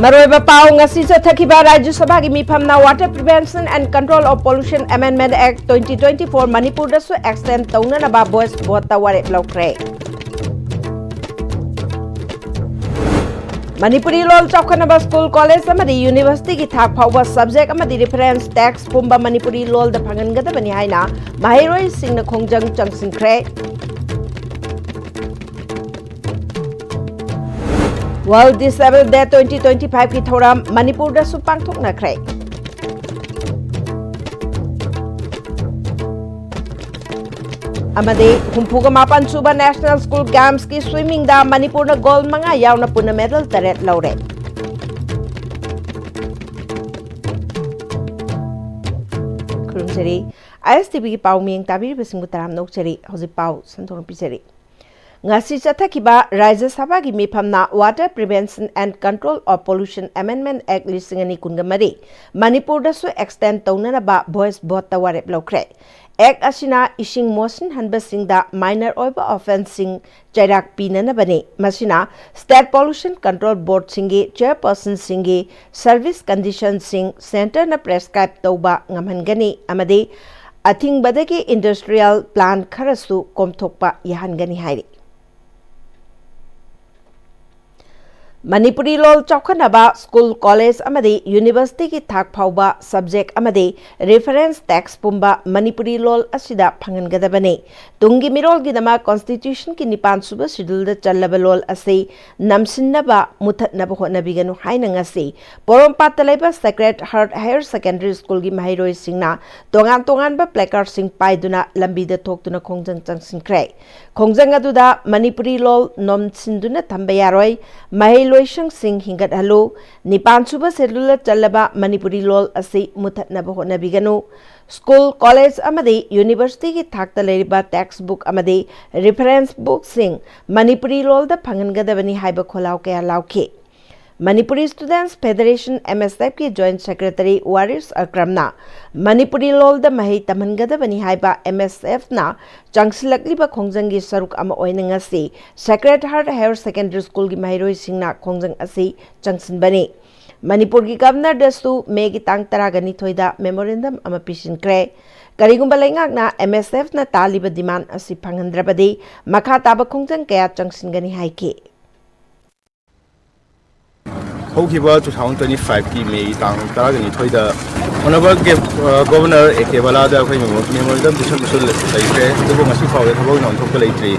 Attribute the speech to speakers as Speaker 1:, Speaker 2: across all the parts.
Speaker 1: Maroiba pau ngasi chathakiba Rajya Sabha gi mifamna Water Prevention and Control of Pollution Amendment Act 2024 Manipur da su extend tauna na ba voice vote ta ware blokre. Manipuri lol chawkhanaba school college amadi university gi thak phawba subject amadi reference text pumba Manipuri lol da phangan gada bani haina mahiroi singna khongjang changsingkhre. World Disabled Day 2025 की थौराम मणिपुर दा सु पांगथोकनाख्रे अमदे हुंफुगा मापन सुबा national school games की swimming दा मणिपुर ना gold मंगा यावना पुना medal तरेट लौरे खुरुंजरी ISTV की पाउ मियंग ताबिर बसिंगु तराम नोकचरी हौजि पाउ संथोन पिचरी ngasi chathakiba Rajya Sabha gi mifamna Water Prevention and Control of Pollution Amendment Act 2023 Manipur da su extend taunana ba voice vote ta warep lokre Act asina ising motion hanba singda minor oiba offensing chairak pinana bane masina State Pollution Control Board singi chairperson singi service condition sing center na prescribe tauba ngamhangani amade athing badagi industrial plant kharasu komthokpa yahangani hairi Manipuri lol chawkhanaba school college amadi university ki thak phawba subject amadi reference text pumba Manipuri lol asida phangan gadabane tungi mirol gi dama constitution ki nipan suba schedule da challaba lol ase namsinnaba muthatnaba honabiganu haina ngasi porompat talaiba Sacred Heart Higher Secondary School gi mahiroi singna tongan ba placard sing paiduna lambi da thoktuna khongjang changsinkre khongjang aduda Manipuri lol nomsinduna thamba yaroi Loisang Singh hingat halo nipan suba selula chalaba Manipuri lol ase muthatnaba honabiganu school college amadi university ki thakta leriba textbook amadi reference book sing Manipuri lol da phangangadabani haiba kholau kaya lauke Manipuri Students Federation MSF ki Joint Secretary Waris Akramna Manipuri lol da mahi tamangadabani haiba MSF na changsilakliba khongjangi saruk ama oina ngasi Sacred Heart Higher Secondary School gi mahiroi singna khongjang ase changsinbani Manipur gi Governor dasu me gi tang taragani thoida memorandum ama pisinkre karigumba laingak na MSF na taliba demand asi phangandrabadi makha taba khongjang kaya changsingani haike
Speaker 2: Hokiba 2025 ki May tang taragani thoida honorable governor ekebala da khoi memorandum decision musul laise dubu ngasi fawle thobok non thokka laitri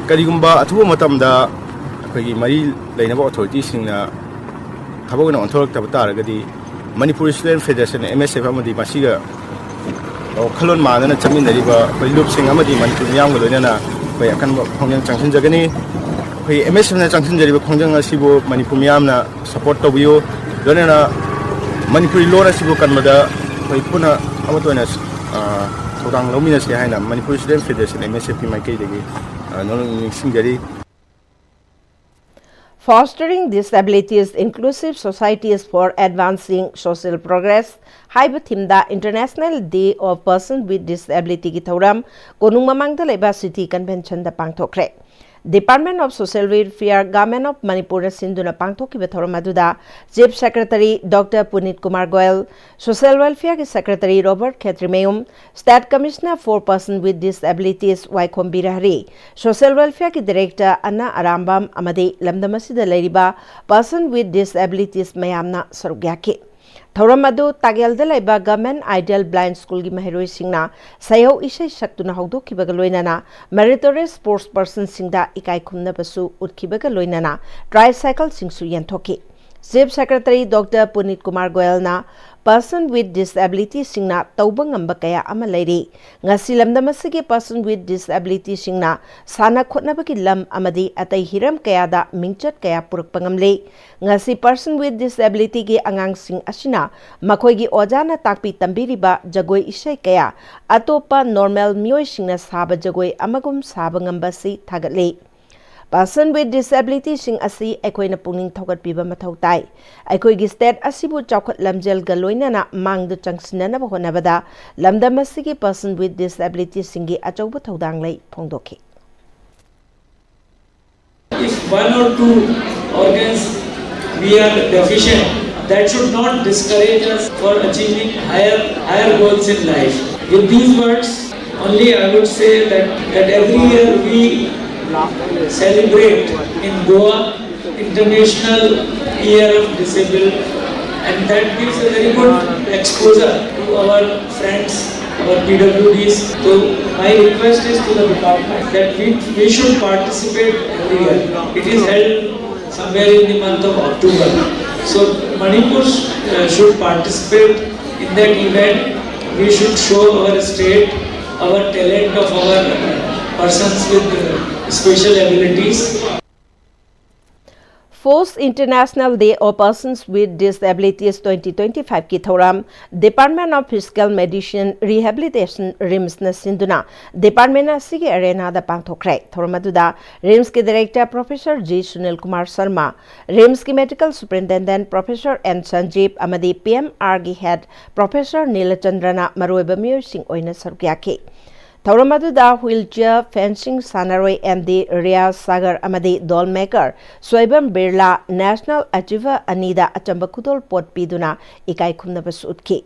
Speaker 2: karigumba athuba matam da khoi mari lainaba authority singna thobok non thorok tab taragadi Manipuri Student Federation MSF amadi masiga khalon manana chaminariba khoi loop sing amadi Manipur miyam golona khoi akan khongjang changsin jagani khoi MSF na changsin jariba khongjang asibo Manipur miyam na support tobiyo lona Manipuri law asibo kanmada khoi puna amatona thorang lomina se haina Manipuri Student Federation MSF ki makai degi non singjari
Speaker 1: Fostering disabilities inclusive societies for advancing social progress haiba thimda International Day of Persons with Disability ki thoram konung mamangda leba city convention da pangthokre Department of Social Welfare Government of Manipur Sinduna Pangthoki Bethoramadуда Chief Secretary Dr. Punit Kumar Goyal Social Welfare Secretary Robert Khetrimeum State Commissioner for Persons with Disabilities Waikhom Birahari Social Welfare Director Anna Arambam Amade Lamdamasida Leriba Person with Disabilities Mayamna Sarugyaki Thoramadu Tagel de Leba Government Ideal Blind School gi mahiroi singna sayo isai saktuna haudokibaga loinana meritorious sports person singda ikai khumna basu utkibaga loinana tricycle singsu yenthoki Chief Secretary Dr. Punit Kumar Goyal na person with disability singna tawba ngamba kaya ama leiri ngasi lamdamasigi person with disability singna sana khotnabagi lam amadi atai hiram kaya da mingchat kaya purukpa ngamle ngasi person with disability gi angang sing asina makhoi gi ojana takpi tambiriba jagoi isai kaya atopa normal mioi singna saba jagoi amagum saba ngamba si thagatle Person with disability sing asi ekoina pungning thogat piba mathau tai ekoi gi state asibu chawkhat lamjel ga loinana mangdu changsinana ba honabada lamdam asigi person with disability singi achauba thodang lei phongdokhi
Speaker 3: If one or two organs we are deficient, that should not discourage us for achieving higher goals in life. With these words, only I would say that every year we celebrate in Goa International Year of Disabled, and that gives a very good exposure to our friends, our PWDs. So my request is to the department that we should participate every year. It is held somewhere in the month of October. So Manipur should participate in that event. We should show our state, our talent of our persons with special abilities.
Speaker 1: 4th International Day of Persons with Disabilities 2025 ki thoram Department of Physical Medicine Rehabilitation RIMS na sinduna Department asigi arena da pangthokre thoramaduda RIMS ki Director Professor G Sunil Kumar Sharma, RIMS ki Medical Superintendent Professor N Sanjeev amadi PMR gi Head Professor Neelachandrana maroiba miyosing oina sarkyake Tauramadu wheelchair fencing sanaroi MD Riaz Sagar amadi doll maker Soibam Birla National Achiever Anida Achamba Kudol Pot Piduna Ikai Kumnabas Utki.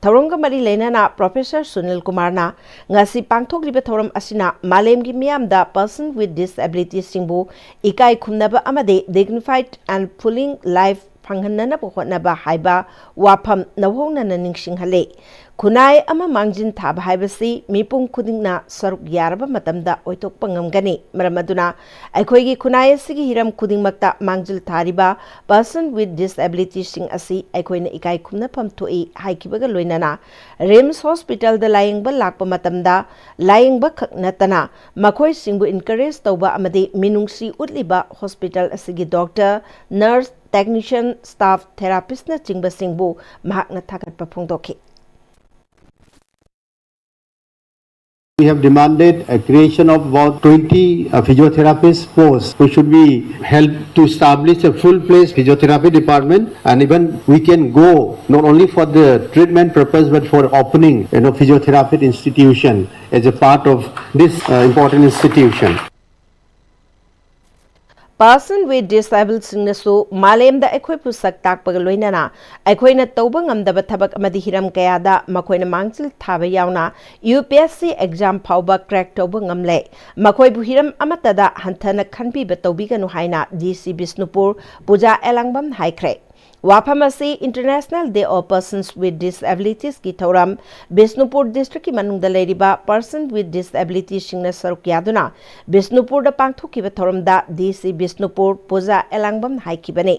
Speaker 1: Tauronga Mari Lenana Professor Sunil Kumarna Ngasi Pangtok Riba Tauram Asina Malem Gimiamda person with disability Singbu Ikai Kumnaba amadi dignified and pulling life Panghanana Pohotnaba Haiba Wapam Nawona Ningsing Hale. Kunai ama mangjin thaba haibasi mipum khudingna saruk yaraba matamda oitok pangamgani maramaduna aikhoigi kunai asigi hiram khudingmakta mangjil thariba person with disability sing asi aikhoina ikai khumna phamthoi haikibaga loinana RIMS hospital da layingba lakpa matamda layingba khaknatana makhoi singbu encourage tawba amadi minungsi utliba hospital asigi doctor nurse technician staff therapist na chingba singbu mahakna thakatpa phongdokhi.
Speaker 4: We have demanded a creation of about 20 physiotherapist posts who should be helped to establish a full-fledged physiotherapy department, and even we can go not only for the treatment purpose but for opening physiotherapy institution as a part of this important institution.
Speaker 1: Person with disability singnasu malem da ekhoi pusak tak pagaloinana ekhoina tawba ngamdaba thabak amadi hiram kayada makoina mangchil thaba yauna UPSC exam phauba crack tawba ngamle makoi bu hiram amatada hanthana khanbi ba tawbiganu haina DC Bisnupur Puja Elangbam haikre Wapamasi International Day of Persons with Disabilities ki thoram Bisnupur district ki manungda leiriba person with disabilities singna saruk yaduna Bisnupur da pangthokiba thoram da DC Bisnupur Puja Elangbam haikibane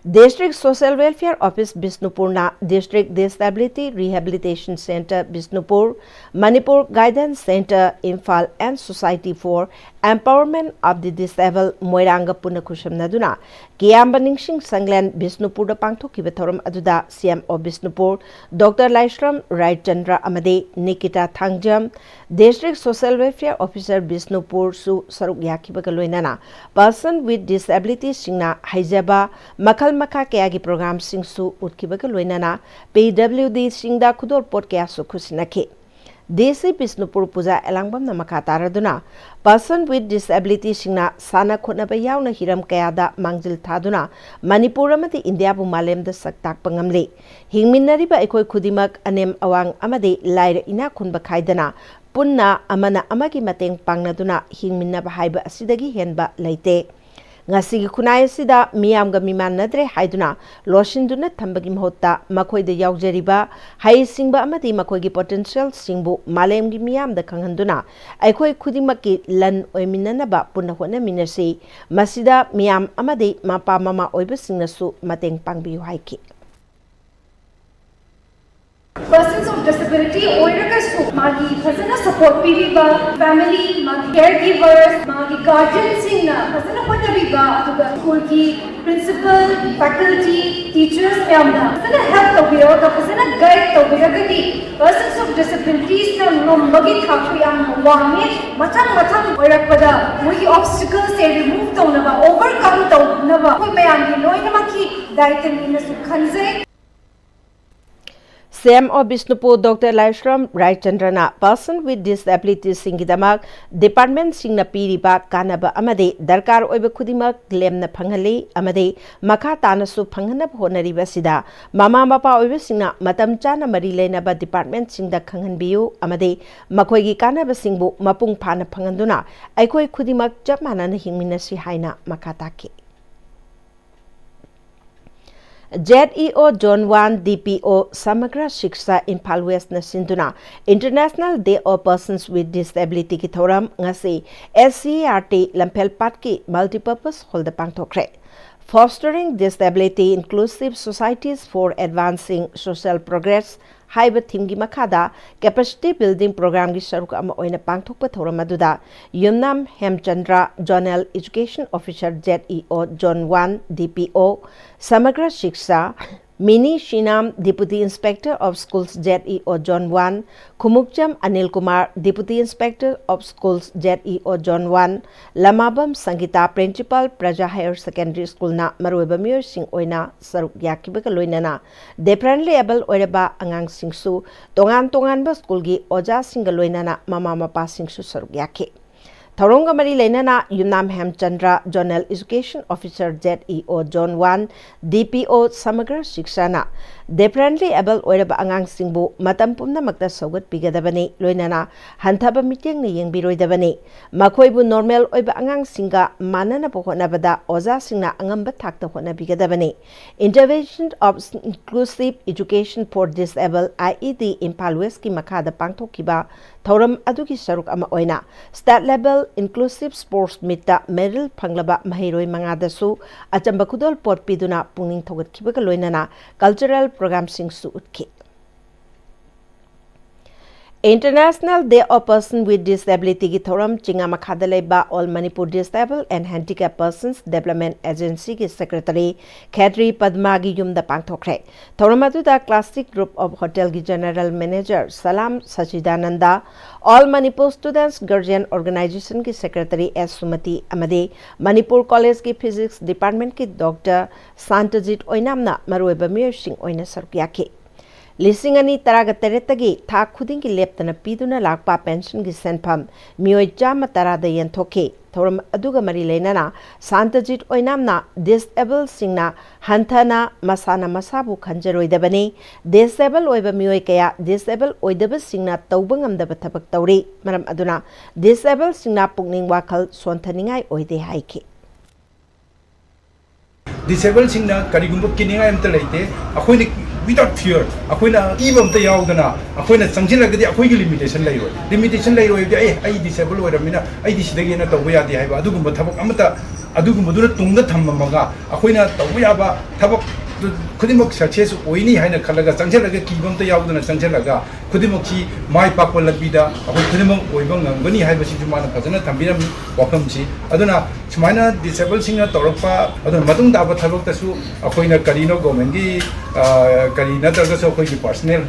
Speaker 1: District Social Welfare Office Bisnupur na District Disability Rehabilitation Center Bisnupur Manipur Guidance Center Imphal and Society for Empowerment of the Disabled Moiranga Punakusham Naduna Kiyamba Ningsing Sanglan Bisnupur da pangthokiba thoram aduda CM of Bisnupur Dr. Laishram Rai Chandra Amade Nikita Thangjam District Social Welfare Officer Bisnupur Su Saruk Yakibaga Loinana person with disabilities singna haijaba makal makha kayagi program singsu utkibaga loinana PWD singda khudor pot kaya su khusinake DC Bisnupur Puja Elangbam na makha taraduna person with disability singna sana khotnaba yauna hiram kayada mangjil thaduna Manipur amadi India bu malem da saktak pangamle hingminnariba ekoi khudimak anem awang amadi laira ina khunba khaidana punna amana amagi mateng pangnaduna hingminnaba haiba asidagi henba leite Ngasigi kunai sida miyamga mimanadre haiduna loshinduna thambagi mahota makhoi da yaujariba hai singba amadi makhoi gi potential singbu malemgi miyam da khanghanduna aikhoi khudimaki lan oiminanaba punna hona minasi masida miyam amadi mapa mama oiba singnasu mateng pangbiu haiki
Speaker 5: Persons of disability oirakasu magi phasana support piriba family magi caregivers magi guardians singna phasana honabiba aduga school ki principal faculty teachers yamna phasana help tawbira phasana guide tawbiragati persons of disabilities na nomagi thakiyam wange mathang oirakpada mogi obstacles se remove tawnaba overcome tawnaba koi mayam gi loinamaki daitani na su khanjai
Speaker 1: CM of Bishnupur Dr. Laishram Raichandrana person with disabilities singidamak department singna piriba kanaba amade darkar oiba khudimak lemna phangali amade makha tanasu phanganab honariba sida mama mapa oiba singna matam chana mari leinaba department singda khanghanbiyu amade makhoi gi kanaba singbu mapung phana phanganduna aikoi khudimak chap manana hingminasi haina makha taki ZEO Zone 1 DPO Samagra Shiksha Imphal West na sinduna International Day of Persons with Disability ki thoram ngasi SCRT Lamphel Pat ki multipurpose hall da pangthokre Fostering Disability Inclusive Societies for Advancing Social Progress haiba theme gi makhada capacity building program gi saruk ama oina pangthokpa thoram aduda Yumnam Hemchandra Zonal Education Officer ZEO Zone 1 DPO Samagra Shiksha Mini Shinam Deputy Inspector of Schools ZEO Zone 1 Khumukcham Anil Kumar Deputy Inspector of Schools ZEO Zone 1 Lamabam Sangita Principal Praja Higher Secondary School na marueba myoy sing oina saruk yakiba ka loinana differently able oireba angang singsu tongan ba school gi oja singa loinana mama mapa singsu saruk yaki Tharonga mari leinana Yumnam Hemchandra Zonal Education Officer ZEO Zone 1 DPO Samagra Shikshana differently able oiraba angang singbu matam pumna makta sogat pigadabani loinana hanthaba miteng ni yengbiroidabani makhoibu normal oiba angang singa manana pohona bada oza singna angamba thakta hona bigadabani intervention of inclusive education for disabled IED Imphal West ki makhada pangthokiba thoram adugi saruk ama oina state level inclusive sports meet ta medal phanglaba mahiroi mangadasu achamba khudol pot piduna pungning thogat khibaga loinana cultural program sing su utki International Day of Person with Disability ki thoram chinga makhada leba All Manipur Disabled and Handicapped Persons Development Agency ki Secretary Khatri Padma gi yumda pangthokre thoram aduda Classic Group of Hotel gi General Manager Salam Sachidananda All Manipur Students Guardian Organization ki Secretary S Sumati amade Manipur College ki Physics Department ki Dr Santajit Oinamna marueba myoy sing oina sarukyake Lising ani taraga teretagi tha khuding ki leptana piduna lakpa pension gi senpham mioi chama tarada yenthoke thoram aduga mari leinana Santajit oinamna disabled singna hanthana masana masabu khanjaroidabani disabled oiba mioi kaya disabled oidaba singna tawbangamdaba thabak tawri maram aduna disabled singna pukning wakhal sonthaningai oide haiki
Speaker 6: Disabled singna karigumba kininga amta leite akhoi without fear akhoi na ibam ta yaudana akhoi na changjilagadi akhoi gi limitation lairo de ai disabled oiramina ai disidagi na tawba yadi haiba adugumba thabak amata adugumba duna tungda thammamaga akhoi na tawba yaba thabak khudimok success oini haina khalaga changjalaga kibam ta yaudana changjalaga khudimok chi mai pakpa labida akhoi khudimok oiba ngangani haiba si jumana phajana thambiram wafam si aduna sumaina disabled singna torokpa aduna matung daba thabak tasu akhoi na karino government gi karina targa so akhoi gi personal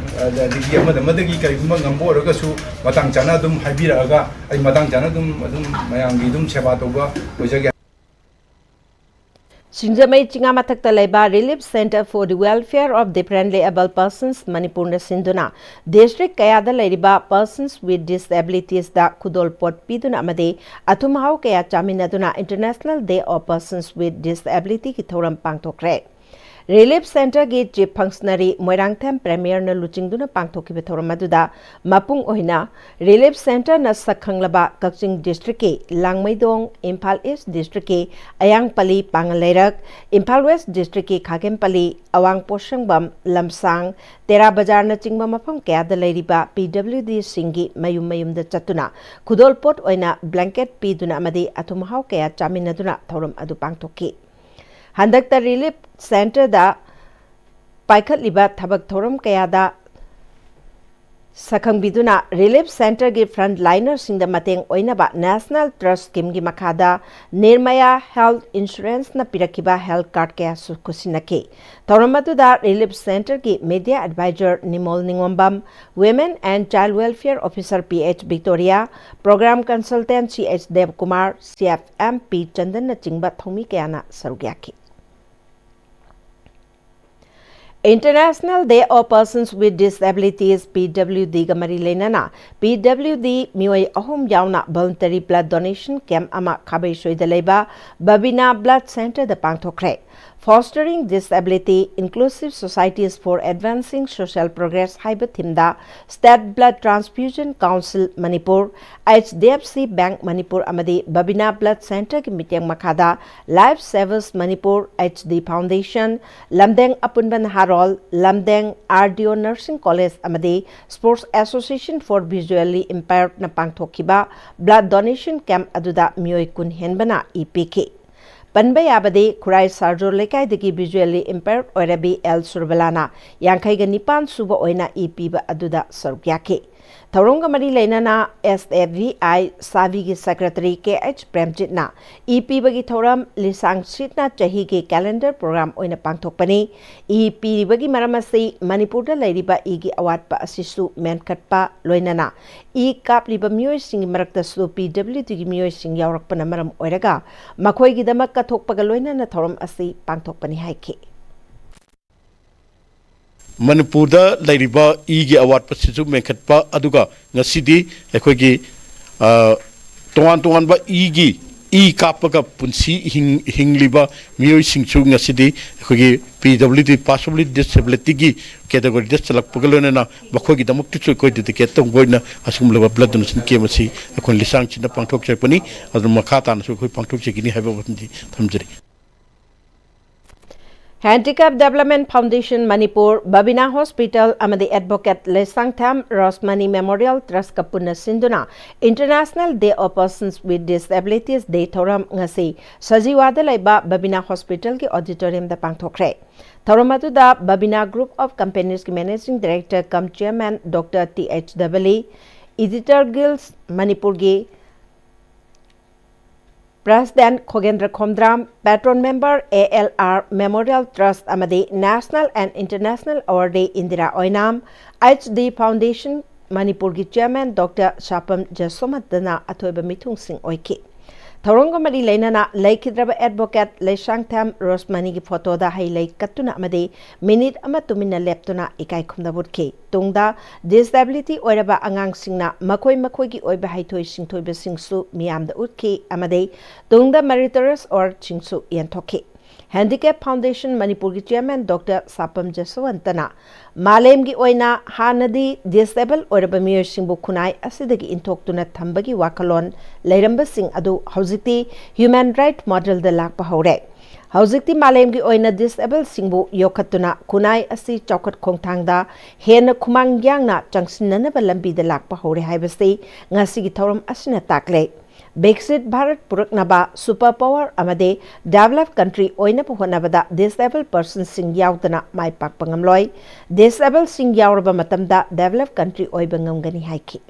Speaker 6: digi amada madagi karigumba ngambo rogasu matang chana dum haibira aga ai matang chana dum mayangi dum seba toba ojaga
Speaker 1: Sinjamai Chingamathakta Laiba Relief Center for the Welfare of Differently Able Persons Manipur na sinduna District Kayada Lairiba Persons with Disabilities da Kudol Pot Piduna Amade Atumhau Kaya Chaminaduna International Day of Persons with Disability ki thoram pangthokre Relief Center ki Chief Functionary Moirangtham Premier na luchingduna pangthokiba thoram aduda mapung ohina Relief Center na sakhanglaba Kakching District ki Langmaidong Imphal East District ki Ayangpali Pangaleirak Imphal West District ki Khagempali Awang Poshangbam Lamsang Tera Bazar na chingba mafam kaya da lairiba PWD singi mayum da chatuna khudol pot oina blanket piduna amade atumhau kaya chaminaduna thoram adu pangthoki Handakta Relief Center da Paikhat liba thabak thoram kaya da Sakhang biduna Relief Center gi frontliner singda mateng oinaba National Trust Scheme gi makhada Nirmaya Health Insurance na pirakiba health card kaya kusinake thoramadu da Relief Center gi Media Advisor Nimol Ningombam Women and Child Welfare Officer PH Victoria Program Consultant CH Dev Kumar CFM P Chandan na chingba thomi kaya na sarugyaki International Day of Persons with Disabilities (PWD) ga mari lenana PWD mioi ahum yauna voluntary blood donation camp ama khabai soida leiba Babina Blood Center da pangthokre. Fostering Disability Inclusive Societies for Advancing Social Progress haiba thimda State Blood Transfusion Council Manipur, HDFC Bank Manipur amadi Babina Blood Center ki miteng makhada Life Savers Manipur HD Foundation, Lamdeng Apunban Harol, Lamdeng RDO Nursing College amadi Sports Association for Visually Impaired na pangthokiba blood donation camp aduda mioi kun henbana EPK. Panbay abade Kurai Sarjo Lekai degi visually impaired Orabi El Surbalana Yankaiga Nipan Suba Oina Ipiba Aduda Sargyake. Tauronga Mari Lenana SFVI Savi Secretary KH Premjitna Bagi Tauram Lisang Sitna Chahi calendar program Oina Pangtokpani Bagi Maramasi Manipurda Ladiba Igi Awatpa Asisu Menkatpa Loinana Kap Liba Mui Sing Marakta Slu PWD Mui Sing Yarak Panamaram Oiraga Makoi Gidamak Katok na Tauram Asi Pangtokpani Haike.
Speaker 7: Manipurda Lairiba Igi Award Pasisu Menkatpa Aduga Nasidi Ekogi Tongan ba Igi Kapaga Punsi Hingliba Mio Singchu Nasidi Ekogi PWD possibly disability category Desalak Pogalona Bakogi Damuktu Koi dedicate Goina Asumla blood donation Kemasi Akon Lisang China Pangtok Chapani as the Makatan so Pangtok Chikini have Tamjari.
Speaker 1: Handicap Development Foundation Manipur, Babina Hospital, Amadi Advocate Lesang Tham Rosmani Memorial Trust Kapuna Sinduna, International Day of Persons with Disabilities Day Thoram Ngasi, Sajiwada Laiba Babina Hospital ki Auditorium da Pangthokre. Thoramatu da Babina Group of Companies ki Managing Director cum Chairman Dr. T.H. Dabali, Editor Guilds Manipur ki President Khogendra Khomdram, Patron Member ALR Memorial Trust Amadi National and International Awardee Indira Oinam, HD Foundation Manipur ki Chairman Dr. Shapam Jasomadana Athoiba Mithung Singh Oiki. Tauronga Mari Lainana Laikidraba Advocate Leishang Tham Rosmani ki photo da highlight katuna amadi minute ama tumina leptuna ikai khumda budke. Tungda disability oiraba angang singna makoi ki oiba haithoi singthoiba singsu miyamda utke amadi tungda meritorious or chingsu yantoke. Handicap Foundation Manipur ki Chairman Dr. Sapam Jaswantana Malem gi oina hanadi disable oiraba miyo singbu kunai asidagi intoktuna thambagi wakalon leiramba sing adu hauzikti human right model da lakpa haure. Hauzikti Malem gi oina disable singbu yokatuna kunai asi chaukat khongthangda hena khumang gyangna changsinnanaba lambi da lakpa haure haibasi ngasi gi thoram asina takle. Brexit Bharat Puraknaba Superpower Amade Developed Country Oina Puhanabada Disabled Persons Sing Yautana Mai Pak Pangamloy Disabled Sing Yauraba Matamda Developed Country Oibangangani Haiki.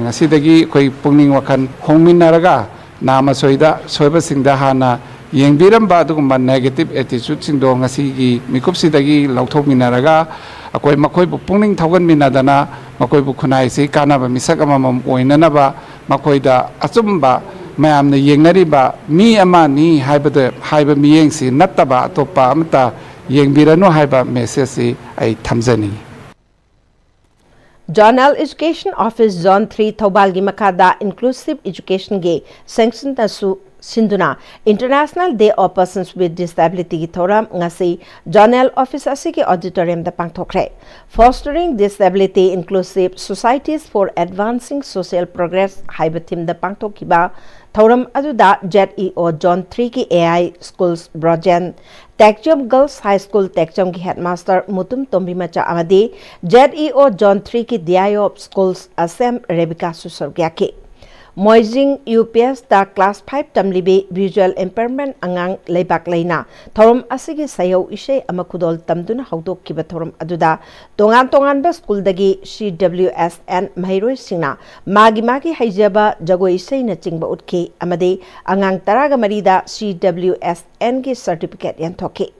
Speaker 8: Ngasidagi koi pungning wakan hongminaraga nama soida soiba singda hana yengbiramba adugumba negative attitude singdo ngasigi mikupsidagi lauthokminaraga akoi makoi bu pungning thogan minadana makoi bu khunai se kanaba misak amamam oinanaba makoi da achumba mayamna yengnariba mi amani haiba miyengsi nattaba atopa amta yengbiranu haiba message ai thamjani.
Speaker 1: Zonal Education Office Zone 3 Thaubalgi Makada Inclusive Education Ge Sanction Tasu Sinduna International Day of Persons with Disability ki thoram ngasi Zonal Office asiki auditorium da pangthokre. Fostering Disability Inclusive Societies for Advancing Social Progress haibathim da pangthokiba thoram aduda ZEO Zone 3 ki AI Schools Brojen Tekjom Girls High School Tekjom ki Headmaster Mutum Tombi Macha amadi ZEO Zone 3 ki DIO Schools Assem Rebecca Susorgyaki. Moijing UPS da Class 5 Tamlibi Visual Impairment Angang Leibak Leina Thorum Asigi Sayo Ishe Amakudol Tamduna Haudok Kiba Thorum Aduda Tongan ba School dagi CWSN Mahiroi Singna Magi Haijaba Jago Ishe na Chingba Utke Amade Angang Taraga Marida CWSN ki Certificate Yantoke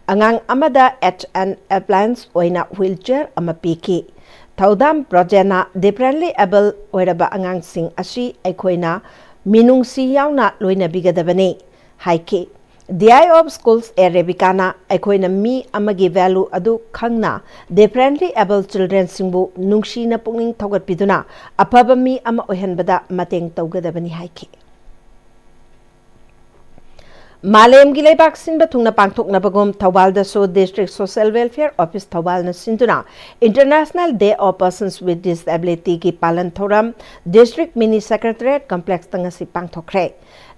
Speaker 1: Angang Amada HN Appliance Oina Wheelchair Amapiki Thaudam Projena differently able oiraba angang sing ashi aikoina minungsi yauna loina bigadabani haike DI of Schools Arabicana Aikoina mi amagi value adu khangna differently able children singbu nungshi na pungning thogat piduna apaba mi ama ohenbada mateng tawgadabani haiki Malem Gilebak Sinba Tungna Pangtok Nabagum Tawal the So District Social Welfare Office Tawal na Sinduna International Day of Persons with Disability ki Palan Thoram District Mini Secretariat Complex Tangasi Pangtokre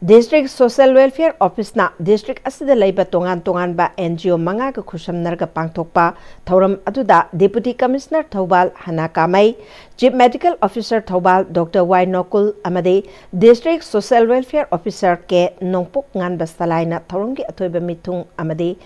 Speaker 1: District Social Welfare Office na District Asida Laiba Tongan ba NGO Manga ka Khusham Narga Pangtokpa Thoram Aduda Deputy Commissioner Tawal Hana Kamai Chief Medical Officer Tawal Dr. Y Nokul Amade District Social Welfare Officer ke Nongpuk Ngan Bastalaina Thorongi Atoiba Mitung Amade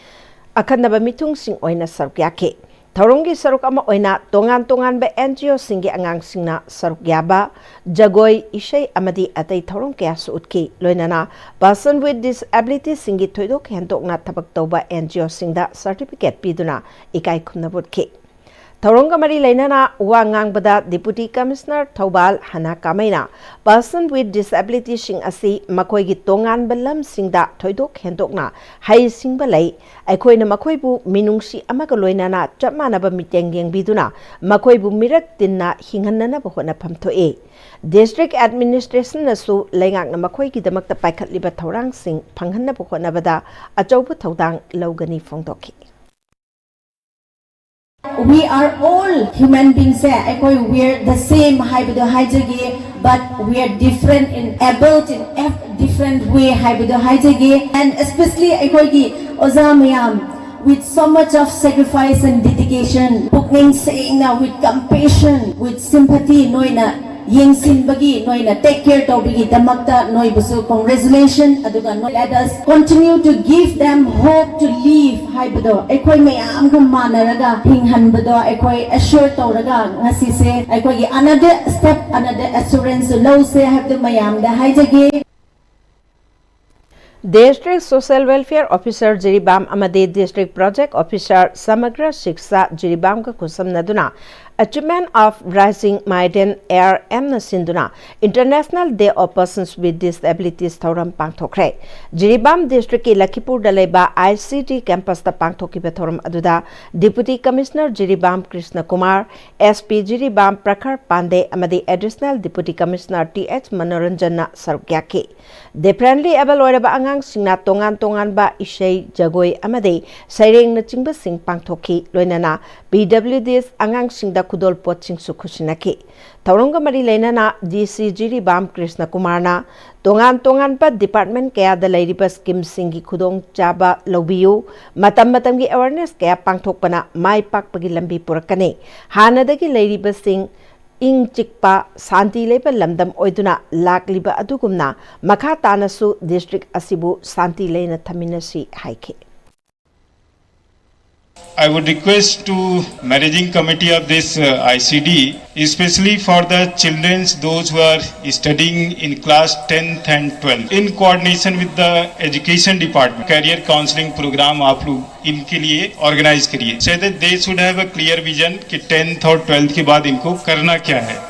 Speaker 1: Akandaba Mitung Sing Oina Sarukyake Thorongi Saruk Ama Oina Tongan ba NGO Singi Angang Singna Sarukyaba Jagoi Ishay Amadi Atay Thorong Kaya Suutki Loinana Person with Disability Singi Toidok Hentok na Tabak Toba NGO Singda Certificate Piduna Ikai Kumnabutki Thoronga Mari Lainana Wangang Bada Deputy Commissioner Thobal Hana Kamaina Person with Disability Sing Asi Makoi gi Tongan Balam Singda Thoidok Hendokna Hai Sing Balai Aikoina Makoibu Minungsi Amagaloinana Chapmanaba Miteng Yang Biduna Makoibu Mirak Tinna Hinganana Bahona Pamtoe District Administration Nasu Lengang na Makoi gi Damakta Paikat Liba Thorang Sing Panghanna Bahona Bada Achaubu Thodang Laugani Fongdoki
Speaker 9: We are all human beings. We are the same, but we are different in able in different way. And especially with so much of sacrifice and dedication, with compassion, with sympathy, Yingsin bagi noina take care to bagi damakta noi busu congratulations aduga no let us continue to give them hope to live haibado ekoi mayam ko manaraga hinghan bado ekoi assure to raga ngasi se ekoi another step another assurance low se have the mayam da haijage
Speaker 1: District Social Welfare Officer Jiribam Amade District Project Officer Samagra Shiksha Jiribam ka kusam naduna Achievement of Rising Maiden Air M Sinduna International Day of Persons with Disabilities Thoram Pangtokre Jiribam District ki Lakipur Daleba ICT Campus ta Pangtoki Thoram Aduda Deputy Commissioner Jiribam Krishna Kumar SP Jiribam Prakhar Pande Amade Additional Deputy Commissioner TH Manoranjana Sarukyake Differently able oraba angang singna tongan ba ishay jagoi amade saireng na chingba sing pangthoki loinana PWDs angang singda kudol pot sing sukhusinaki Tauronga mari leinana DC Jiribam Krishna Kumar na tongan ba department kaya da lairiba scheme singi khudong chaba lobiyu matam gi awareness kaya pangthokpana mai pakpagi lambi purakane hanadagi lairiba sing Ing Chikpa Santi Leba Lamdam Oiduna Lak Liba Adugumna Makata Su District Asibu Santi Lena Taminasi Haike.
Speaker 10: I would request to managing committee of this ICD, especially for the children, those who are studying in class 10th and 12th, in coordination with the education department, career counseling program आप लोग इनके लिए organize करिए, so that they should have a clear vision कि 10th और 12th के बाद इनको करना क्या है.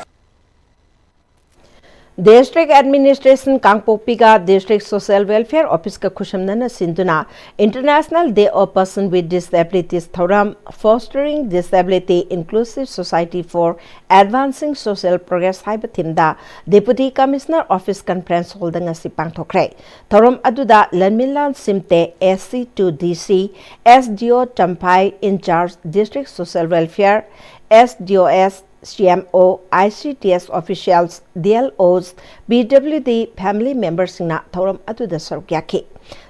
Speaker 1: District Administration Kangpopiga District Social Welfare Office ka Khushamnana Sinduna International Day of Person with Disabilities Thoram Fostering Disability Inclusive Society for Advancing Social Progress Haibatimda Deputy Commissioner Office Conference holding a Sipang Tokre Thoram Aduda Lanmilan Simte SC2DC SDO Champai in charge District Social Welfare SDOS CMO, ICTS officials, DLOs, BWD family members na Thoram Aduda Sarukyake.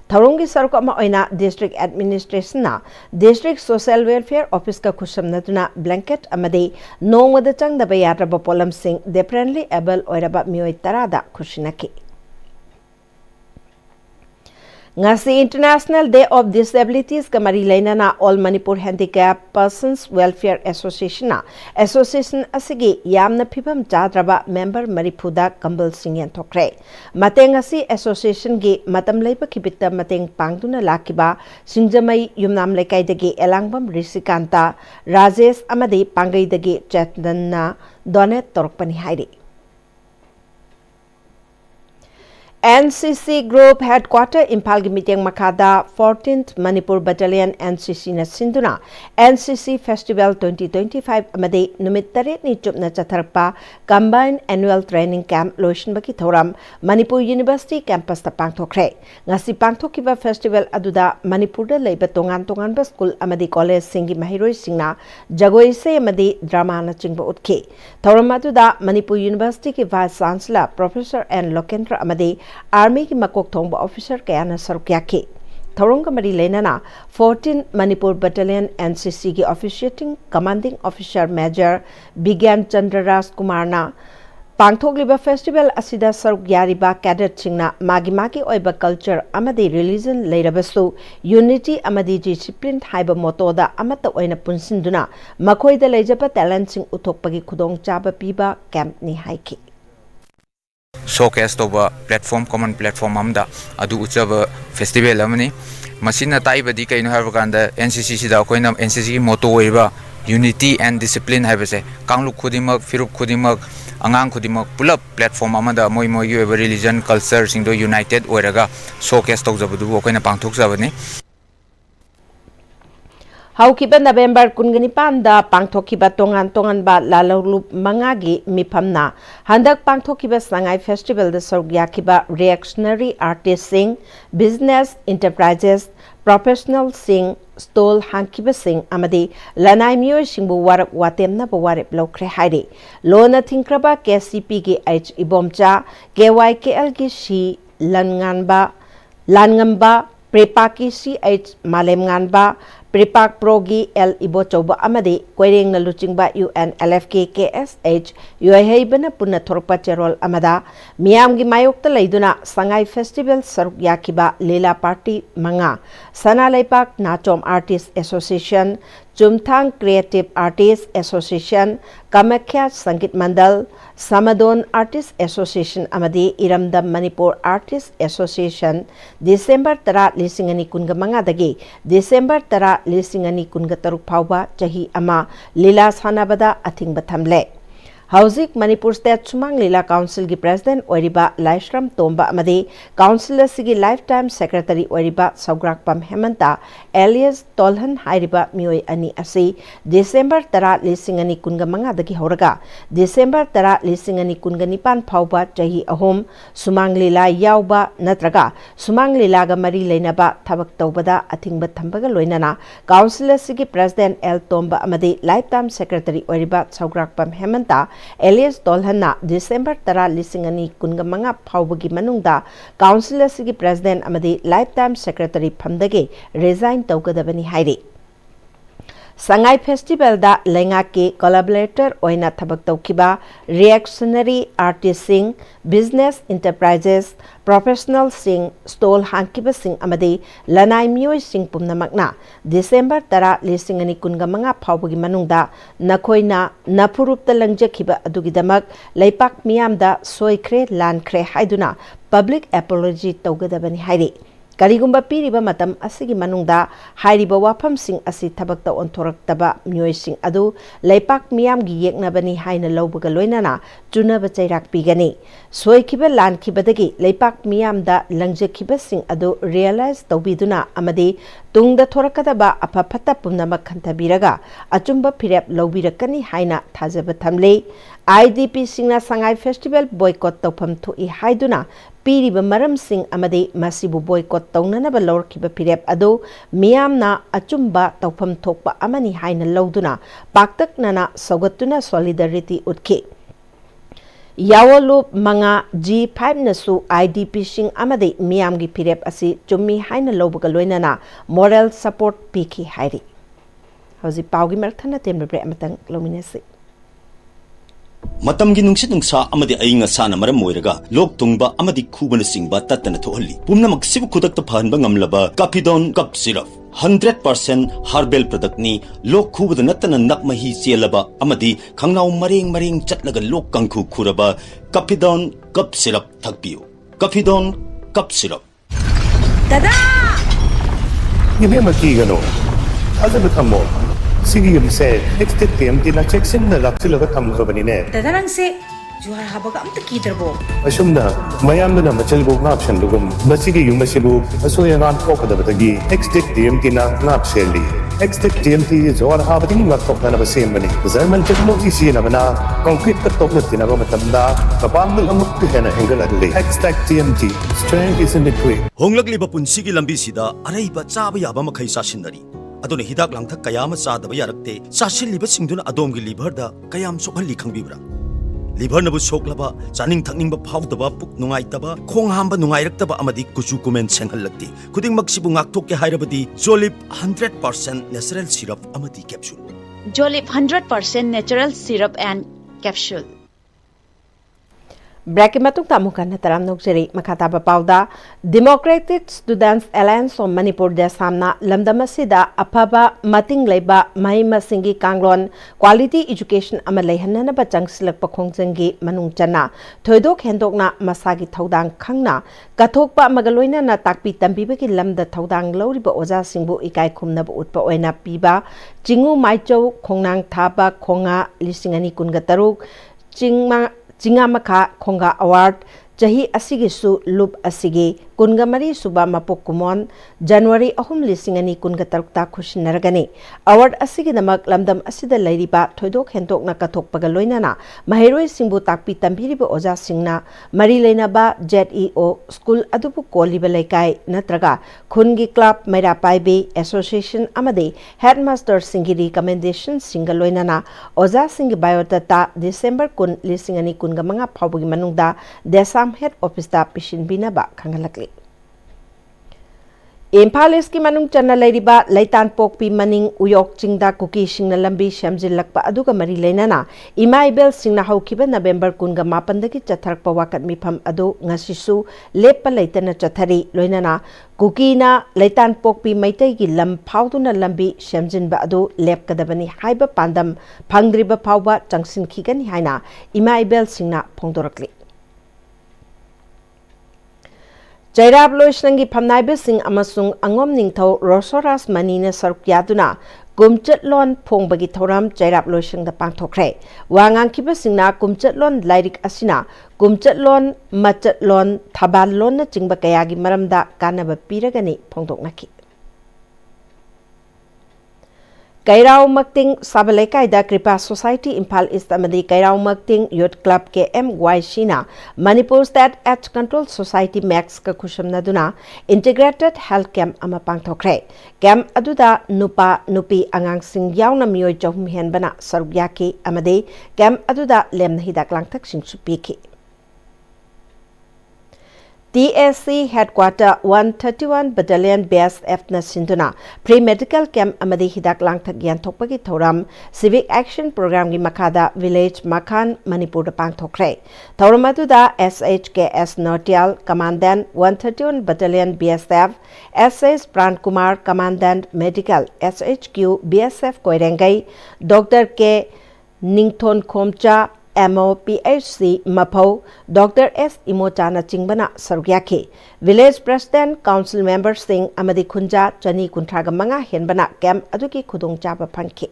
Speaker 1: Thorongi Sarukama Oina District Administration na District Social Welfare Office ka Kusham Natuna Blanket Amade Nong Wadachang da Bayatra Bapolam Singh differently able Oiraba Mioy Tarada Kushinaki. Ngasi International Day of Disabilities kamari laina na All Manipur Handicap Persons Welfare Association na Association asigi yamna phibam chadraba member Maripuda Kambal Singyan Thokre Mateng asi Association gi matam leipa khibita mateng pangduna lakiba Singjamai Yumnam Lekai dagi Elangbam Risikanta Rajesh amadi Pangai dagi Chetnana Donet Torpani Hairi NCC Group Headquarter Impal gi meeting makada 14th Manipur Battalion NCC na sinduna NCC Festival 2025 amade numit taret ni chupna chatharpa Combined Annual Training Camp lotion baki thoram Manipur University campus ta pangthokre ngasi pangthokiba festival aduda Manipur da leiba tongan ba school amade college singi mahiroi singna jagoi se amade drama na chingba utke thoram aduda Manipur University ki Vice Chancellor Professor N Lokendra amade Army ki makok thongba officer kaya na sarukya ki thorong ka mari lenana 14 Manipur Battalion NCC ki officiating commanding officer Major Bigyan Chandra Raj Kumar na pangthokliba festival asida saruk yariba cadet singna magi oiba culture amadi religion leirabasu unity amadi discipline haiba motto da amata oina punsinduna makoi da leijaba talent sing uthokpagi khudong chaba piba camp ni haiki
Speaker 11: showcase toba platform common platform amda adu uchaba festival amani masina taibadi kaino harvakanda NCC sida koina NCC ki motto oiba unity and discipline haibase kanglu khudimak firup khudimak angang khudimak pulap platform amada moi oiba religion culture singdo united oiraga showcase tawjabadu koina pangthok jabani
Speaker 1: Haukiba November Kunganipanda Pangtokiba tongan ba Lalolup Mangagi Mipamna Handak Pangtokiba Sangai Festival the Sorgyakiba Reactionary Artist Sing Business Enterprises Professional Sing Stole Hankiba Sing Amadi Lanai Myo Singbu Warak Watemna Bawarip Lokre Haide Lona Tinkraba KCP ki H Ibomcha KYKL ki Shi Langamba Prepaki CH Malem Nganba Prepak Progi L Ibo Choba Amadi Quering na Luchingba UNLFK KSH UAHBana Puna Thorpa Cherol Amada Miamgi Mayok Laiduna Sangai Festival Saruk Yakiba Lila Party Manga Sana Laipak Nachom Artist Association Jumthang Creative Artists Association Kamakya Sangit Mandal Samadon Artists Association Amadi Iramdam Manipur Artists Association December Tara Lisingani Kungamanga Dagi December Tara Lisingani Kungataruk Pauba Jahi Ama Lila Sanabada Ating Batamle Hauzik Manipur State Sumang Lila Council ki President Oiriba Laishram Tomba Amadi Councilor Sigi Lifetime Secretary Oiriba Saugrakpam Hemanta alias Tolhan Hairiba Mioi Ani Asi December Tara Lisingani Kungamanga Daki Horaga December Tara Lisingani Kunganipan Pauba Jahi Ahom Sumang Lila Yauba Natraga Sumang Lila ga Mari Leinaba Tabak Taubada Ating Batambaga Loinana Councilor Sigi President L Tomba Amadi Lifetime Secretary Oiriba Saugrakpam Hemanta alias Tolhanna December Tara Lisingani Kungamanga Paubagi Manungda Councilor Sigi President Amadi Lifetime Secretary Pamdage resign Taugadabani Hairi Sangai Festival da Lenga ke collaborator Oina Tabak Taukiba Reactionary Artist Sing Business Enterprises Professional Sing Stole Hankiba Sing Amadi Lanai Myo Sing Pumnamakna December Tara Lisingani Kungamanga Paubagi Manungda Nakoina Napurupta Langjakiba Adugidamak Laipak Miamda Soikre Lankre Haiduna Public Apology Taugadabani Hairi Karigumba piriba matam asigi manungda hairiba wafam sing asi thabakta onthoraktaba myoi sing adu leipak miyam gi yeknabani haina lawbaga loinana chunaba chairak pigani soikiba lankibadagi leipak miyam da langjakhiba sing adu realize tawbiduna amadi tungda thorakadaba aphapata pumnamak khantabiraga achumba phirep lawbirakani haina thajaba thamle IDP singna sangai festival boycott tawpham thoi haiduna piriba maram sing amadi masibu boycott tawnanaba lorkiba phirep adu miyamna achumba tawpham thokpa amani haina lawduna paktaknana sogatuna solidarity utke Yawolup Manga G5 nasu IDP sing amadi miyamgi phirep asi chummi haina lawbaga loinana moral support piki hairi Hauji paugi marthana tembre amatang lominasi
Speaker 12: Matamgi nungsit nungsa amadi ayinga sana maram moiraga lok tungba amadi khubana singba tatana thohalli pumna maksibu khudakta phanba ngamlaba Capidon cup syrup 100% herbal product ni lok khubada natana nakmahi chelaba amadi khangnau mareng chatlaga lok kangkhu khuraba Capidon cup syrup thakpiu Capidon cup syrup
Speaker 13: Dada
Speaker 14: Yeme makigano azab thammo Sige yun se, next time din na check sim na laksi laga tham ka bani ne.
Speaker 13: Dadarang se जुहार हाबगा अमत कीदरबो
Speaker 14: असुमना मयामदना मचलबो नापसनदुगम मसिगे युमसिबु असोय नान पोकदबदगी Xtic TMT ना नापसेली Xtic TMT जुहार हाबदी नाटोकना बसेमबनी German technology सिनबना concrete का टोपनतिना मतमदा कपांगल अमुक हेना हेंगलले Xtic TMT strength is in the quick
Speaker 12: होंगलकलिबा पुंसिगी लंबीसिदा अरैबा चाबा याबा मखै चासिनदरी अदुने हिदाक लांथक कयाम चादबा यारक्ते चासिलिबा सिंगदुना अदोमगी लिभरदा कयाम सोखली खंगबिब्रा लिभर नबु सोखलबा चानिंग थकनिंग फाउदबा पुक नुंगाइतबा खोंग हांबा नुंगाइरक्तबा अमदी कुचु कुमेन सेंहललक्ति खुदिंग मक्सिबु ngakthokke hairabadi जोलिप 100% नेचुरल सिरप अमदी कैप्सूल
Speaker 13: जोलिप 100% natural syrup and capsule
Speaker 1: break के मतुक तामुकन तराम नोकजरी मखाताबा पाउदा Democratic Students Alliance of Manipur दे सामना लमदमसिदा अफबा मतिंग लेबा महिमसिंगी कांगलोन क्वालिटी एजुकेशन अमा लेहननबा चंगसिलक पखोंजंगी मनुंग चना थोइदोक हेंदोकना मसागी थौदांग खंगना कथोकपा मगलोइना ना ताकपी तंबीबगी लमदा थौदांग लौरिबा ओजा सिंगबु इकाई खुमनबा उतपा ओइना पीबा चिंगु माइचौ खोंगनांग थाबा खोंगा लिसिंगनी कुनगा तरुक चिंगा मखा खोंगा अवार्ड चाही असिगिसु लुप असिगे कुनगा मरी सुबा मपोक कुमोन जनवरी अहुम लिसिंगनी कुनगा तरुकता खुशिनरगनी अवार्ड असिगे नमक लमदम असिदा लैरिबा थोइदोक हेंतोकना कथोकपगा लोइनाना महिरोइ सिंबु ताकपी तंबीरिबा ओजा सिंगना मरी लेनाबा जेडईओ स्कूल अदुबु कोलिबा लेकाई नत्रगा खुनगी क्लब मैरा पाइबे एसोसिएशन अमदे हेडमास्टर सिंगी रिकमेंडेशन सिंगा लोइनाना ओजा सिंगी बायोडाटा डिसेंबर कुन लिसिंगनी कुनगा मंगा फावबगी मनुंगदा देसाम हेड ऑफिसदा पिशिनबिनाबा खंगलकली इम्फाल ईस्ट मनुंग चन्ना लेरिबा लैतान पोकपी मनिंग उयोक चिंगदा कुकी सिंगना लंबी शमजिलकपा अदुगा मरी लेनाना इमा इबेल सिंगना हौखिबा नवेंबर कुनगा मापनदगी चथरकपा वाकत मिफम अदु ngasisu लेपा लैतना चथरी लोइनाना कुकीना लैतान पोकपी मैतैगी लम फाउदुना लंबी शमजिनबा अदु लेपकदबनी हाइबा पांदम फंगद्रिबा फाउबा चंगसिनखिगनी हाइना इमा इबेल सिंगना फोंदोरकली चैराब लोइसनंगी फमनाइबे सिंग अमसुंग अंगोम निंगथौ रोसोरास मनीना सरुक्यादुना कुमचटलोन फोंबगी थौराम चैराब लोइसंगदा पांथोखरे वांगांखिबा सिंगना कुमचटलोन लाइरिक असिना कुमचटलोन मचटलोन थबालोन चिंगबा कयागी मरमदा कानबा पीरगनी फोंदोकनाखि कैराव मक्तिंग साबलेकाइदा कृपा सोसाइटी इम्फाल ईस्ट अमदी कैराव मक्तिंग यूथ क्लब के MYC ना Manipur state AIDS control society MACS का खुशमनदुना इंटीग्रेटेड हेल्थ कैंप अमा पांथोखरे कैंप अदुदा नुपा नुपी आंगांग सिंग यावना मियोय चहुम हेनबना सरुक याकी अमदी camp अदुदा Lemna हिदाक लांगथक सिंगसु पीखि TSC Headquarter 131 Battalion BSF na sinduna pre-medical camp amadi hidak langthak yanthokpagi thoram civic action program gi makada village Makhan Manipur da pangthokre thoram aduda SHKS Nortial Commandant 131 Battalion BSF SS Pran Kumar Commandant Medical SHQ BSF Koirengai Dr. K Ningthon Khomcha MOPHC Mapho Dr. S Imochana Chingbana Sarugyaki Village President Council Member Singh Amadi Khunja Chani Kuntraga Manga Henbana Camp Aduki Khudong Chaba Panki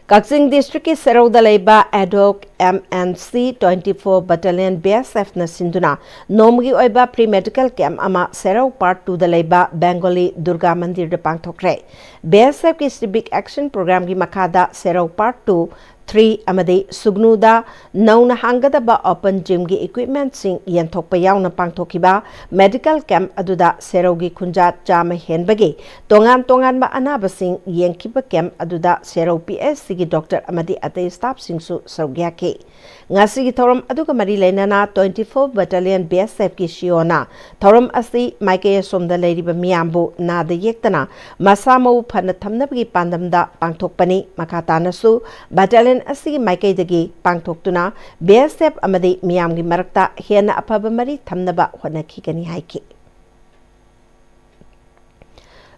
Speaker 1: Kaksing District ki Serauda Leiba Ad hoc MNC 24 Battalion BSF na sinduna nomgi oiba pre-medical camp ama Serau Part 2 da Leiba Bengali Durga Mandir da pangthokre BSF ki civic action program gi makada Serau Part 2 3 amadi sugnuda nauna hangadaba open gym gi equipment sing yanthokpa yauna pangthokiba medical camp aduda serogi khunja chama henbagi tongan ba anaba sing yengkiba camp aduda sero PSC gi doctor amadi atay staff sing su saugyake ngasi gi thoram aduga mari leinana 24 battalion BSF ki shiona thoram asi maike somda leiriba miyambu na da yektana masamo phana thamnabagi pandamda pangthokpani makatana su battalion asigi maikai dagi pangthoktuna BSF amadi miyamgi marakta hena apaba mari thamnaba honakhigani haiki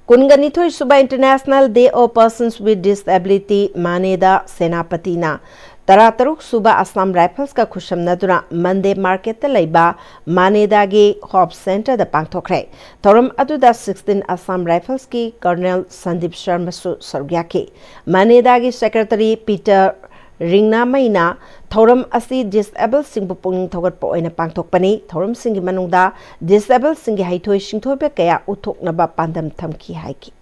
Speaker 1: Kunganithoi Suba International Day of Persons with Disability Maneda Senapatina Tarataruk Suba Assam Rifles ka khushamnaduna Monday Market ta leiba Maneda gi Hope Center da pangthokre thoram aduda 16 Assam Rifles ki Colonel Sandeep Sharma su sargyaki Maneda gi Secretary Peter ringna maina thoram asi disable sing pung thogat po ina pangthokpani thoram singi manungda disable singi haithoi singthobe kaya uthoknaba pandam thamki haiki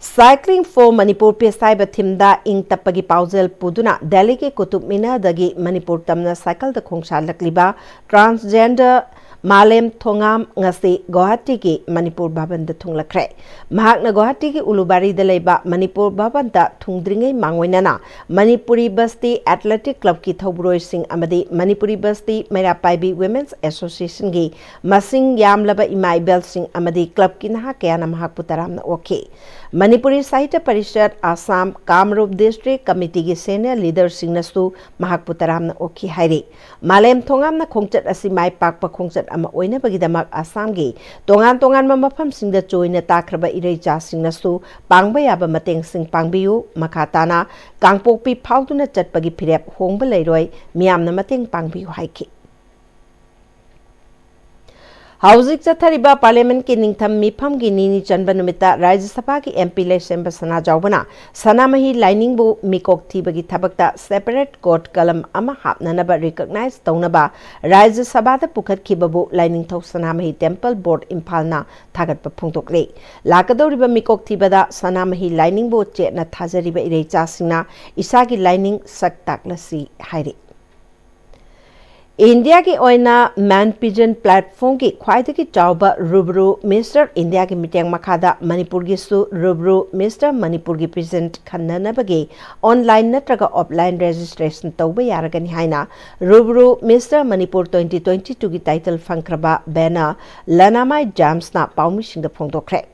Speaker 1: Cycling for Manipur PSI Bathimda ing tapagi paujel puduna Delhi ke Kutub Minar dagi Manipur tamna cycle da khongsha lakliba transgender Malem Thongam ngasi Guwahati ki Manipur Bhavan da thunglakre mahakna Guwahati ki Ulubari da leiba Manipur Bhavan da thungdringai mangwainana Manipuri Basti Athletic Club ki thaubroi sing amadi Manipuri Basti Mairapaibi Women's Association gi masing yamlaba imai bel sing amadi club ki naha kayana mahak putaramna okay Manipuri Sahitya Parishad Assam Kamrup District Committee ki senior leader singnasu mahak putaramna okay hairi Malem Thongam na khongchat asi mai pakpa khongchat ama oina bagidamak Assam gi tongan mafam singda choina takraba irei cha singnasu pangba yaba mateng sing pangbiyu makhatana kangpokpi phauduna chatpagi phirep hongba leiroi miyamna mateng pangbiyu haiki Housing Chathariba Parliament ki ningtham mifam gi nini chanba numita Rajya Sabha ki MP election sana jawbana sanamahi lining bu mikok thibagi thabakta separate court kalam ama hapnanaba recognize taunaba Rajya Sabha da pukhat khibabu lining thau sanamahi temple board imphalna thagatpa phungtokle lakadoriba mikok thibada sanamahi lining bu chena thajariba irei chasingna isagi lining sak taklasi hairi India ki oina man pigeon platform ki khwaida ki chawba rubru Mr India ki miteng makhada Manipur gi su rubru Mr Manipur gi present khanna bagi online natraga offline registration tawba yaragani haina rubru Mr Manipur 2022 gi title fangkraba banner lanamai jams na paumi sing da phongdokre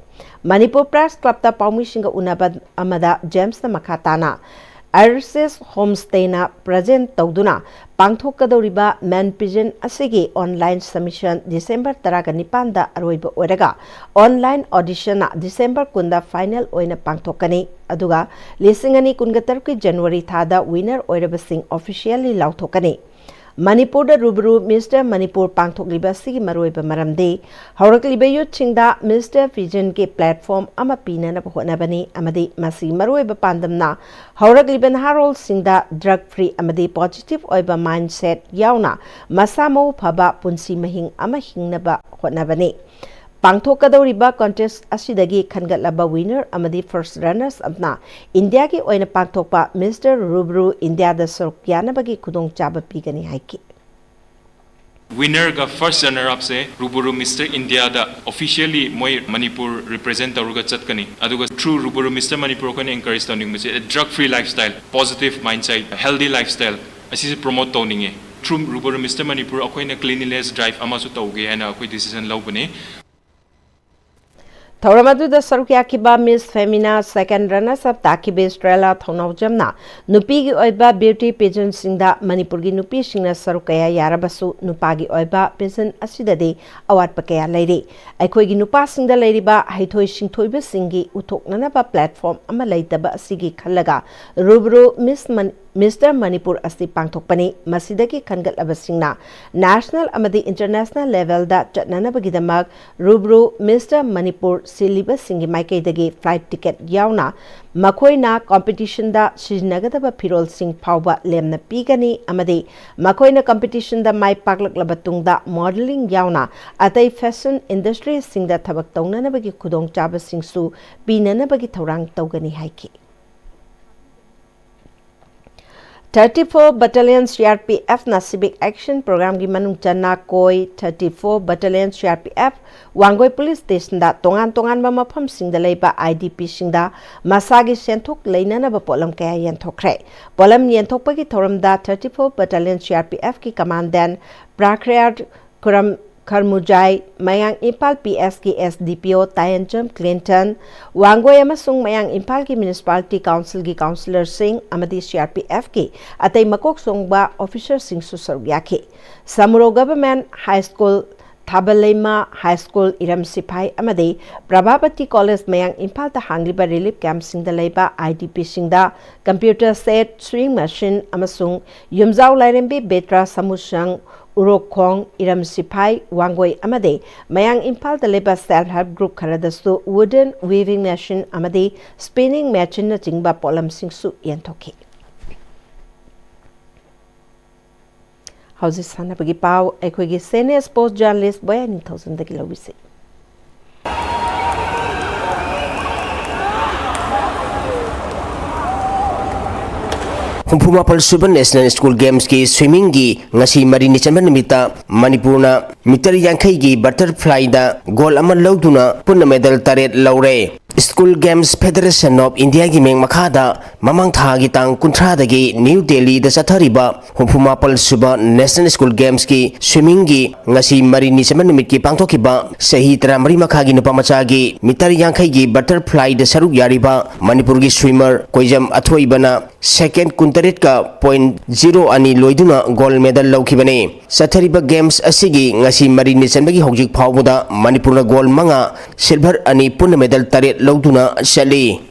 Speaker 1: Manipur Press Club ta paumi sing ga unaba amada James na makhatana Iris Homestay na present tawduna pangthokadoriba man pigeon asigi online submission December 19 da aroiba oraga online audition na December 10 da final oina pangthokani aduga lisingani kungatar ki January thada winner oirabasing officially lauthokani Manipur da rubru Mr Manipur pangthokliba sigi maroiba maramde haurakliba yuchingda Mr Pigeon ke platform ama pinana bani amadi masi maroiba pandamna haurakliba harol singda drug free amadi positive oiba mindset yauna masamo phaba punsi mahing ama hingnaba hotnabani pangthokadoriba contest asidagi khangatlaba winner amadi first runners apna India ki oina pangthokpa Mr Rubru India da sorkyanabagi khudong chaba pigani haiki
Speaker 15: Winner ga first runner up se Ruburu Mr India da officially moi Manipur represent taruga chatkani aduga through Ruburu Mr Manipur ko encourage tawning mase a drug free lifestyle positive mindset healthy lifestyle asi promote tawninge through Ruburu Mr Manipur akoina cleanliness drive amasu tawge ana akoi decision lawbane
Speaker 1: Thauramadu da Sarukiakiba Miss Femina second runners up Takibe Estrella Thonawjamna Nupigi Oiba beauty pageant singda Manipurgi Nupi Singna Sarukaya Yarabasu Nupagi Oiba pageant asidade award pakaya lairi Aikoigi Nupa Singda Lairiba Haithoi Singthoiba Singi Uthoknanaba platform ama laitaba asigi khallaga Rubru Mr Manipur asti pangthokpani masidagi khangatlaba singna national amadi international level da chatnanabagidamak Rubru Mr Manipur siliba singi maikaidagi flight ticket yauna makoina competition da sijnagadaba phirol sing phawba lemna pigani amadi makoina competition da mai paklaklaba tungda modeling yauna atai fashion industry singda thabak tawnanabagi khudong chaba singsu pinanabagi thorang tawgani haiki 34 Battalion CRPF na Civic Action Program gi manung channa koi 34 Battalion CRPF Wangoi Police Station da tongan ba mafam singda leiba IDP singda masagi senthok leinana ba polam kaya yenthokre polam yenthokpa gi thoram da 34 Battalion CRPF ki commandant Prakriyad Kuram Karmujai Mayang Impal PS ki SDPO Tayancham Clinton Wangoi amasung Mayang Impal ki Municipality Council ki Councillor Singh amadi CRPF ki atai makok songba officer Singh susaryaki Samuro Government High School Thabalema High School Iram Sipai amadi Prabhabati College Mayang Impal ta hangliba relief camp singda leiba IDP singda computer set sewing machine amasung yumzau lairembi betra samusang Urokhong, Iram Sipai, Wangoi Amade, Mayang Impal the Leba self-help group Karadastu, wooden weaving machine Amade, spinning machine Jingba Polam Singsu Yantoki. Houses Sana Pagipao, Equigi senior sports journalist by 9,000 the Kilowisi.
Speaker 16: Humpuma Palsuban National School Games ki swimming gi ngasi marini chaman nimita Manipurna meter yankai gi butterfly da goal aman lauduna punna medal taret laure. School Games Federation of India gi meng makhada mamang tha gi tang kunthra da gi New Delhi da sathariba Humpuma Palsuba National School Games ki swimming gi ngasi marini chaman nimit ki pangthokiba sahi tramari makha gi nupa macha gi meter yankai gi butterfly da saruk yariba Manipur gi swimmer Koijam Athoibana second kuntaret ka .0 ani loiduna gold medal laukibane sathariba games asigi ngasi marini chanbagi hojik phawbuda Manipurna gold manga silver ani punna medal taret lauduna shali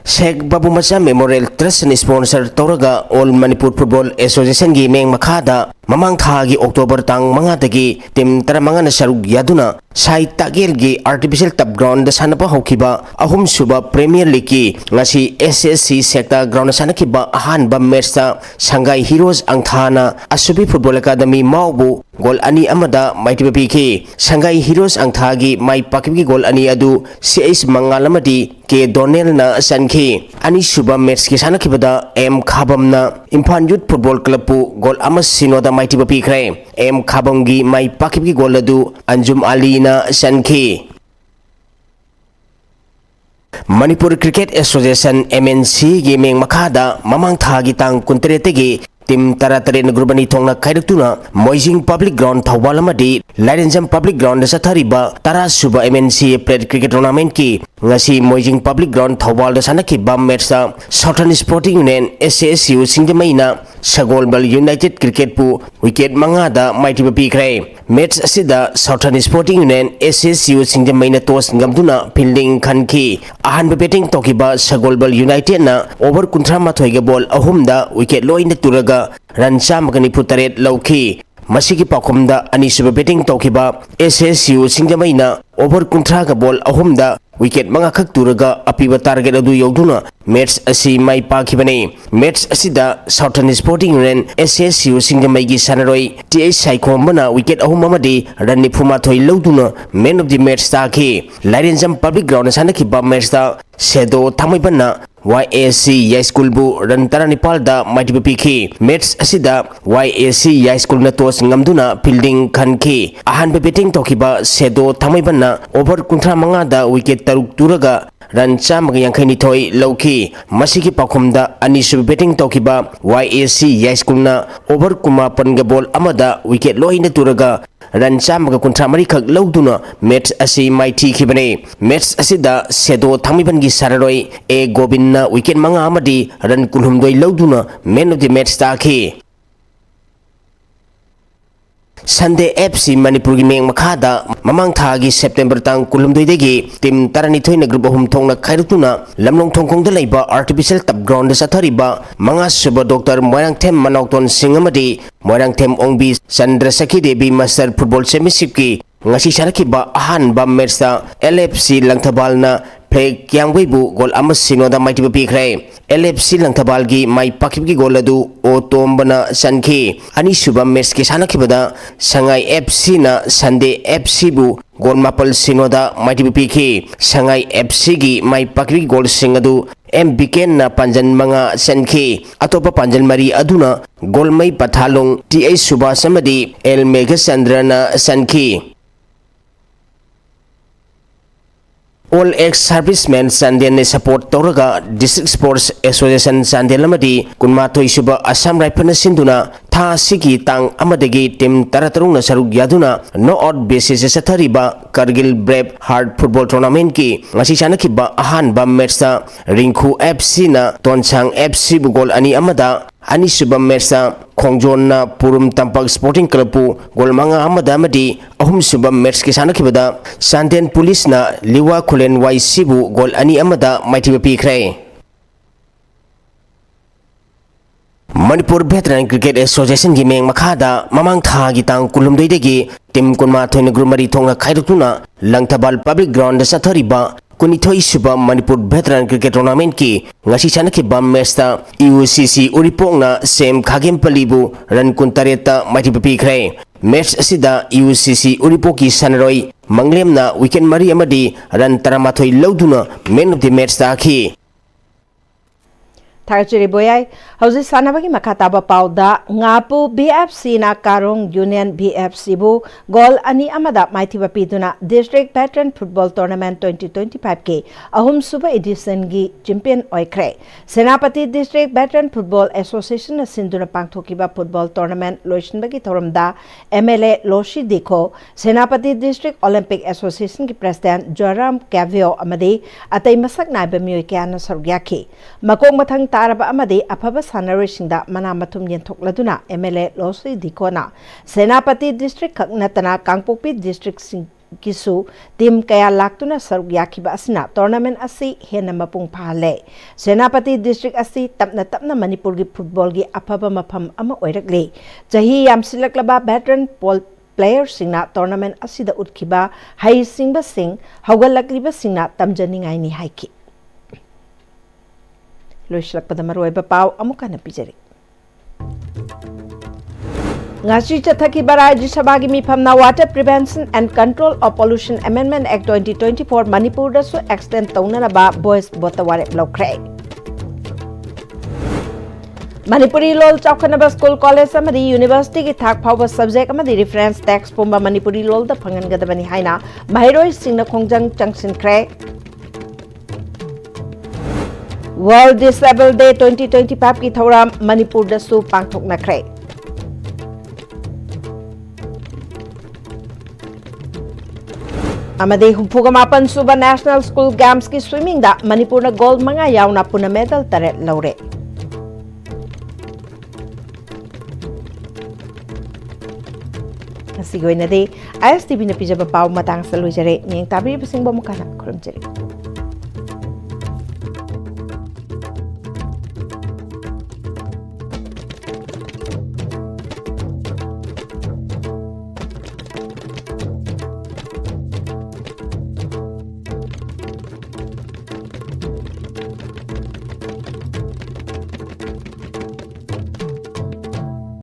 Speaker 16: Sheikh Babu Macha Memorial Trust ni sponsor Toraga All Manipur Football Association gi meng makhada mamang tha gi October tang manga dagi tim tara manga na saruk yaduna sai tagel gi artificial tap ground da sanapa hokiba ahum suba Premier League ki ngasi SSC sector ground sanakiba ahan ba match ta Shanghai Heroes angthana Asubi Football Academy maubu gol ani amada maitiba piki Shanghai Heroes angtha gi mai pakibgi gol ani adu CS mangalamadi ke Donel na sanki ani suba match ki sanakibada M Khabamna Imphal Youth Football Club pu gol amas sinoda maitiba pikre M Khabamgi mai pakibgi gol adu Anjum Ali na sanki Manipur Cricket Association MNC gi meng makhada mamang tha gi tang kunterete gi tim taratare na grubani thongna khairatuna Moijing Public Ground Thawbalamadi Larenjam Public Ground sathariba tara suba MNC Played Cricket Tournament ki ngasi Moijing Public Ground Thawbal da sanaki bam match sa Southern Sporting Union SSU Singjamaina Sagolbal United Cricket pu wicket mangada mighty pikre match asida Southern Sporting Union SSU Singjamaina tos ngamduna fielding khanki ahan batting tokiba Sagolbal United na over kunthra mathoiga ball ahumda wicket loina turaga run chamagani putaret lauki masigi pakhumda ani suba batting tokiba SSU Singjamaina over kunthra ga ball ahumda wicket manga khak turaga apiba target adu yoduna match asi mai pakhibane match asida Southern Sporting Union SSU Singjamai gi sanaroi TI Saikhomana wicket ahum amadi run nifuma thoi loduna man of the match ta ki Larenjam Public Ground sanaki ba match ta Sedo Thamaibanna YAC High School bu run taranipal da mighty piki match asida YAC High School na tos ngamduna fielding khanki ahan batting tokiba Sedo Thamaibanna over kunthra manga da wicket taruk turaga run chamaga yankaini thoi lauki masigi pakhumda ani sub batting tokiba YAC High School na over kuma panga ball amada wicket loina turaga run chamaga kunthra mari khak lauduna match asi mighty khibane match asida Sedo Thamaiban gi sararoi A Gobinna wicket manga amadi run kulhumdoi lauduna man of the match ta ki Sunday FC Manipur gi meng makhada mamang tha gi September tang kulumdoi degi tim tarani thoina group ahum thongna khairutuna lamlong thongkong da leiba artificial tap ground da sathariba manga suba Dr. Moirangthem Manokton Singh amadi Moirangthem Ongbi Chandrasakhi Devi Master Football Championship ki ngasi sarakiba ahan ba match ta LFC Langthabalna play kyangweibu gol ama sinoda mighty pikre LFC Langthabal gi mai pakibgi gol adu otombana sanki ani suba match ki sanakibada Shanghai FC na Sunday FC bu gol mapal sinoda mighty piki Shanghai FC gi mai pakibgi gol singadu MBK na panjan manga sanki atopa panjan mari aduna gol mai pathalong TA Suba samadi El Meghachandra na sanki All ex-servicemen Sandian ni support Toraga District Sports Association Sandian lamadi kunmatoi suba Assam Rifle na sinduna tha sigi tang amadagi tim taratarung na sarug yaduna no out basis sa thariba Kargil Brave Heart Football Tournament ki ngasi sanaki ba ahan ba match sa Ringkhu FC na Tonsang FC bugol ani amada ani suba match sa Khongjon na Purum Tampak Sporting Club pu gol manga amada amadi ahum suba match ki sanaki bada Sandian Police na Liwa Kulen YC bu gol ani amada mighty pikre Manipur Veteran Cricket Association gi meng makhada mamang tha gi tang kulumdoi degi tim kunma thoina grumari thonga khairutuna langthabal public ground da sathariba kunithoi suba Manipur Veteran Cricket Tournament ki ngasi chanaki bam match ta UCC Uripongna sem khagem palibu ran kuntareta maiti pi khre match asida UCC Uripoki sanaroi manglemna weekend mari amadi ran taramathoi lauduna man of the match ta khi
Speaker 1: Tarjiri boyai hausi sanabagi makataba pauda ngapu BFC na Karong Union BFC bu gol ani amada maithiba piduna District Veteran Football Tournament 2025 ke ahum suba edition gi champion oikre Senapati District Veteran Football Association na sinduna pangthokiba football tournament loishinbagi thoramda MLA Loshi Dikho Senapati District Olympic Association ki president Joram Kavio amadi atai masak naiba miyoi kya na sargyaki makong mathang taraba amadi afaba sanarishingda mana mathum yenthokladuna MLA Losi Dikona Senapati District kaknatana Kangpokpi District kisu tim kaya laktuna saruk yakiba asina tournament asi hena mapung phale Senapati District asi tapna Manipur gi football gi afaba mafam ama oirakle jahi yamsilaklaba veteran players singna tournament asida utkiba hai singba sing haugalakliba singna tamjaningai ni haiki Loislak pada maruai bapau amukan napijari. Ngasi chathaki barai jisabagi mifam na Water Prevention and Control of Pollution Amendment Act 2024 Manipur da su extend tauna na ba boys botaware blokre. Manipuri lol chaukanaba school college amadi university ki thak phawba subject amadi reference text pumba Manipuri lol da phangan gadabani haina mairoi singna khongjang changsin kre. World Disabled Day 2025 की थौराम मणिपुर दसु पांगथोकना खरे अमदे हुफुगा मापन सुबा national school games की swimming दा मणिपुर ना gold मंगा यावना पुना medal तरे लौरे असिगोइनदे ISTV न पिजबा पाव मतंग सलुजरे नियंग ताबी बसिंग बमुकाना खुरमजरे